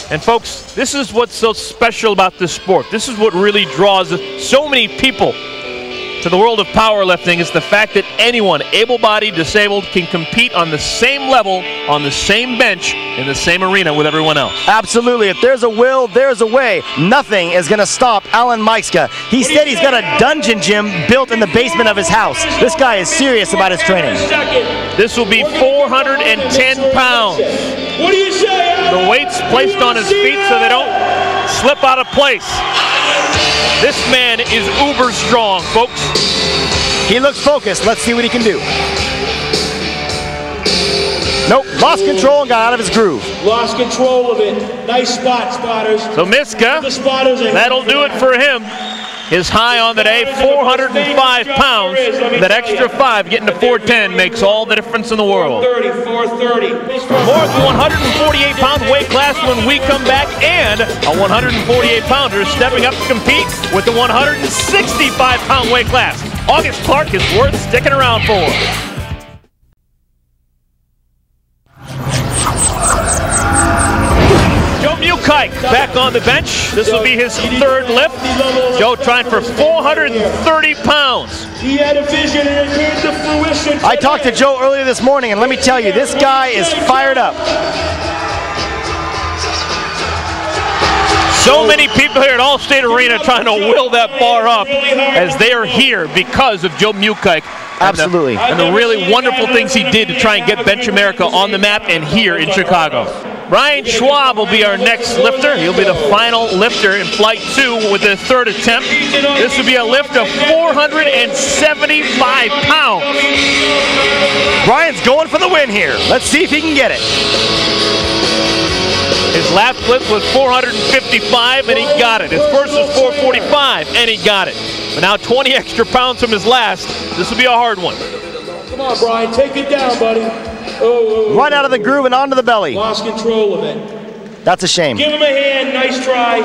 And folks, this is what's so special about this sport. This is what really draws so many people to the world of powerlifting, is the fact that anyone, able-bodied, disabled, can compete on the same level, on the same bench, in the same arena with everyone else. Absolutely. If there's a will, there's a way. Nothing is going to stop Alan Meiska. He said he's got a dungeon gym built in the basement of his house. This guy is serious about his training. This will be 410 pounds. What do you say? The weights placed on his feet so they don't slip out of place. This man is uber strong, folks. He looks focused. Let's see what he can do. Nope, lost control and got out of his groove. Lost control of it. Nice spot, spotters. So Miska, that'll do it for him. His high on the day, 405 pounds. That extra 5 getting to 410 makes all the difference in the world. 430. More than 148-pound weight class when we come back, and a 148-pounder stepping up to compete with the 165-pound weight class. August Clark is worth sticking around for. Back on the bench. This will be his third lift. Joe trying for 430 pounds. He had a vision and it came to fruition. I talked to Joe earlier this morning, and let me tell you, this guy is fired up. So many people here at Allstate Arena trying to will that bar up, as they are here because of Joe Mukike. Absolutely. And the really wonderful things he did to try and get Bench America on the map and here in Chicago. Brian Schwab will be our next lifter. He'll be the final lifter in Flight 2 with the third attempt. This will be a lift of 475 pounds. Brian's going for the win here. Let's see if he can get it. His last lift was 455 and he got it. His first was 445 and he got it. But now 20 extra pounds from his last. This will be a hard one. Come on, Brian, take it down, buddy. Oh. Right out of the groove and onto the belly. Lost control of it. That's a shame. Give him a hand. Nice try.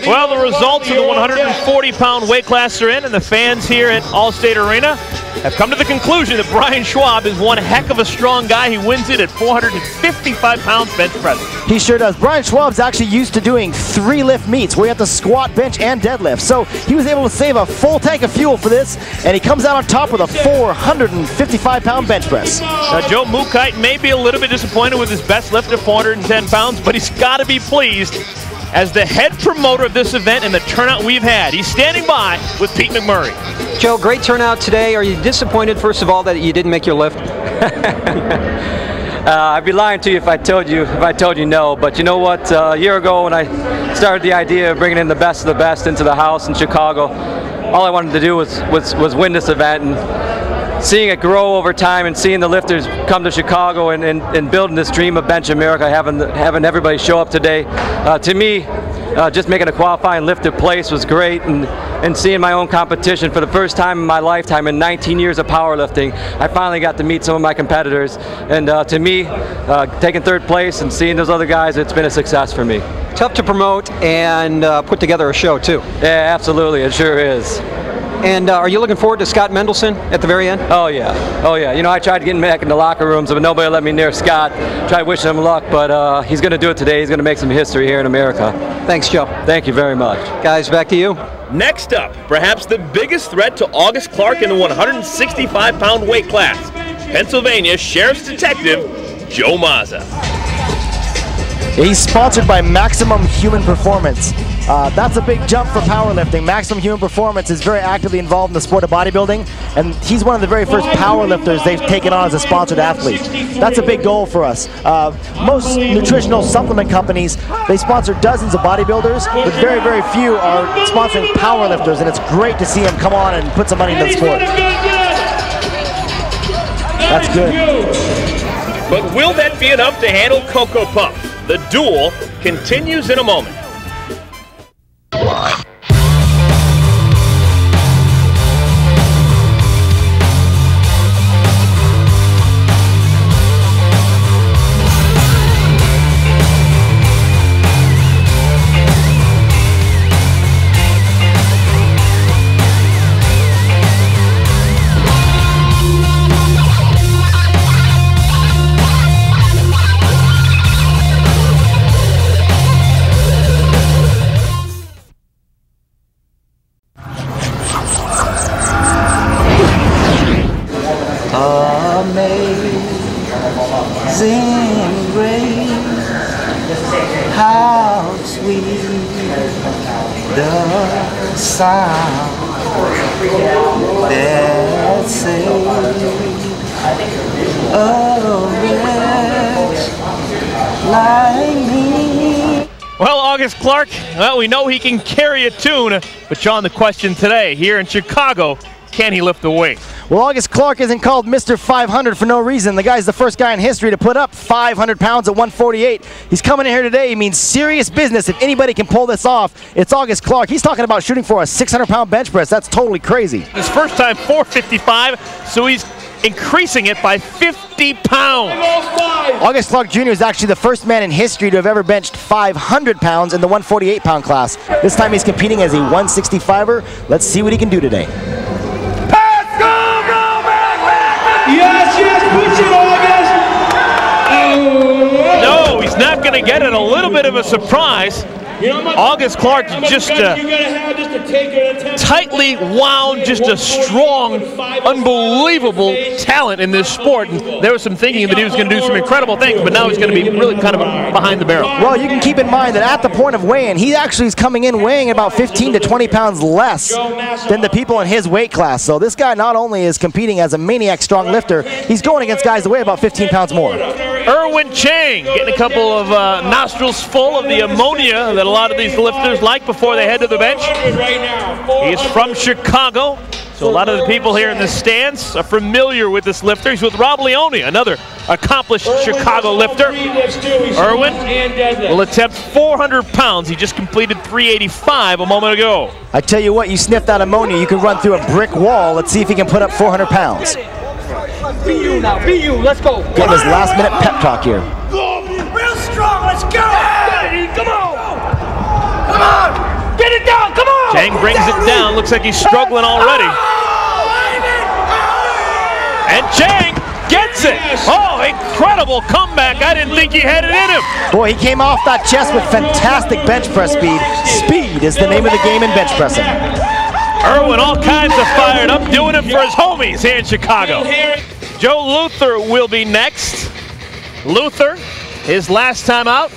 Well, the results of the 140-pound weight class are in, and the fans here at Allstate Arena have come to the conclusion that Brian Schwab is one heck of a strong guy. He wins it at 455 pounds bench press. He sure does. Brian Schwab's actually used to doing 3-lift meets where you have to squat, bench, and deadlift. So he was able to save a full tank of fuel for this, and he comes out on top with a 455-pound bench press. Now, Joe Mukite may be a little bit disappointed with his best lift of 410 pounds, but he's got to be pleased as the head promoter of this event and the turnout we've had. He's standing by with Pete McMurray. Joe, great turnout today. Are you disappointed, first of all, that you didn't make your lift? I'd be lying to you if I told you no. But you know what? A year ago, when I started the idea of bringing in the best of the best into the house in Chicago, all I wanted to do was win this event. And seeing it grow over time and seeing the lifters come to Chicago and building this dream of Bench America, having everybody show up today, to me, just making a qualifying lift at place was great, and seeing my own competition for the first time in my lifetime in 19 years of powerlifting, I finally got to meet some of my competitors, and to me, taking third place and seeing those other guys, it's been a success for me. Tough to promote and put together a show too. Yeah, absolutely, it sure is. And are you looking forward to Scott Mendelson at the very end? Oh yeah, oh yeah. You know, I tried getting back in the locker rooms, but nobody let me near Scott. Tried wishing him luck, but he's going to do it today. He's going to make some history here in America. Thanks, Joe. Thank you very much. Guys, back to you. Next up, perhaps the biggest threat to August Clark in the 165-pound weight class, Pennsylvania Sheriff's Detective Joe Mazza. He's sponsored by Maximum Human Performance. That's a big jump for powerlifting. Maximum Human Performance is very actively involved in the sport of bodybuilding, and he's one of the very first powerlifters they've taken on as a sponsored athlete. That's a big goal for us. Most nutritional supplement companies, they sponsor dozens of bodybuilders, but very, very few are sponsoring powerlifters, and it's great to see him come on and put some money into the sport. That's good. But will that be enough to handle Cocoa Puff? The duel continues in a moment. How sweet the sound that saved a wretch like me. Well, August Clark, well, we know he can carry a tune, but Sean, the question today, here in Chicago, can he lift the weight? Well, August Clark isn't called Mr. 500 for no reason. The guy's the first guy in history to put up 500 pounds at 148. He's coming in here today. He means serious business. If anybody can pull this off, it's August Clark. He's talking about shooting for a 600-pound bench press. That's totally crazy. His first time 455, so he's increasing it by 50 pounds. August Clark Jr. is actually the first man in history to have ever benched 500 pounds in the 148-pound class. This time he's competing as a 165er. Let's see what he can do today. Yes, push it, August! No, he's not going to get it. A little bit of a surprise. August Clark just tightly wound, just a strong, unbelievable talent in this sport. And there was some thinking that he was going to do some incredible things, but now he's going to be really kind of behind the barrel. Well, you can keep in mind that at the point of weighing, he actually is coming in weighing about 15 to 20 pounds less than the people in his weight class. So this guy not only is competing as a maniac strong lifter, he's going against guys that weigh about 15 pounds more. Chang getting a couple of nostrils full of the ammonia that a lot of these lifters like before they head to the bench. He's from Chicago, so a lot of the people here in the stands are familiar with this lifter. He's with Rob Leone, another accomplished Chicago lifter. Irwin will attempt 400 pounds. He just completed 385 a moment ago. I tell you what, you sniff that ammonia, you can run through a brick wall. Let's see if he can put up 400 pounds. Be you now, be you, let's go. Getting his last minute pep talk here. Real strong, let's go! Come on! Come on! Get it down, come on! Chang brings it down. Looks like he's struggling already. And Chang gets it. Oh, incredible comeback. I didn't think he had it in him. Boy, he came off that chest with fantastic bench press speed. Speed is the name of the game in bench pressing. Irwin all kinds of fired up, doing it for his homies here in Chicago. Joe Luther will be next. Luther, his last time out,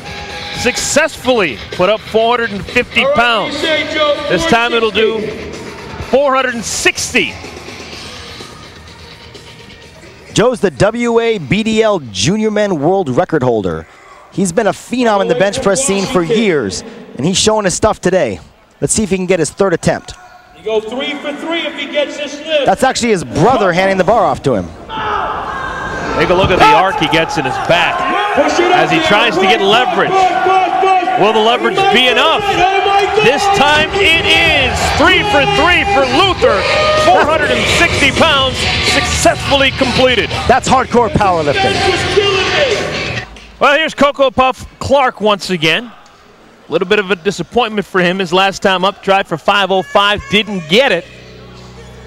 successfully put up 450 pounds. This time it'll do 460. Joe's the WABDL Junior Men World Record holder. He's been a phenom in the bench press scene for years, and he's showing his stuff today. Let's see if he can get his third attempt. Go 3 for 3 if he gets this lift. That's actually his brother handing the bar off to him. Take a look at the arc he gets in his back as he tries to get leverage. Will the leverage be enough? This time it is 3 for 3 for Luther. 460 pounds successfully completed. That's hardcore powerlifting. Well, here's Cocoa Puff Clark once again. A little bit of a disappointment for him. His last time up, tried for 505, didn't get it.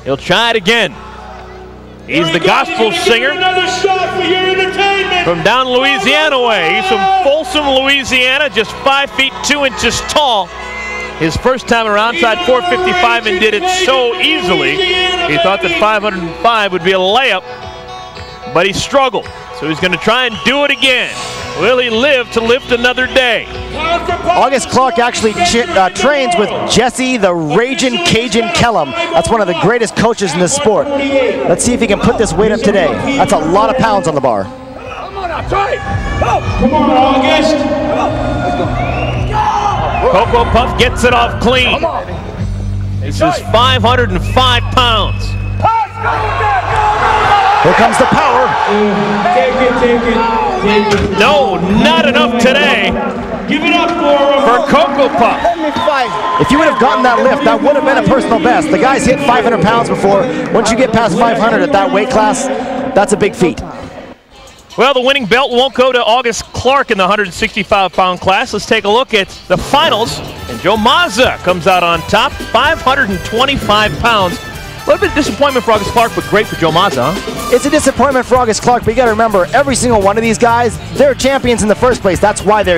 He'll try it again. He's the gospel singer from down Louisiana way. He's from Folsom, Louisiana, just 5 feet 2 inches tall. His first time around tried 455 and did it so easily. He thought that 505 would be a layup, but he struggled. So he's going to try and do it again. Will he live to lift another day? August Clark actually trains with Jesse the Ragin' Cajun Kellum. That's one of the greatest coaches in this sport. Let's see if he can put this weight up today. That's a lot of pounds on the bar. Come on now, try it. Come on, August. Cocoa Puff gets it off clean. This is 505 pounds. Here comes the power. Take it. No, not enough today. Give it up for Cocoa Puff. If you would have gotten that lift, that would have been a personal best. The guy's hit 500 pounds before. Once you get past 500 at that weight class, that's a big feat. Well, the winning belt won't go to August Clark in the 165-pound class. Let's take a look at the finals. And Joe Mazza comes out on top, 525 pounds. A little bit of disappointment for August Clark, but great for Joe Mazza, huh? It's a disappointment for August Clark, but you got to remember, every single one of these guys, they're champions in the first place. That's why they're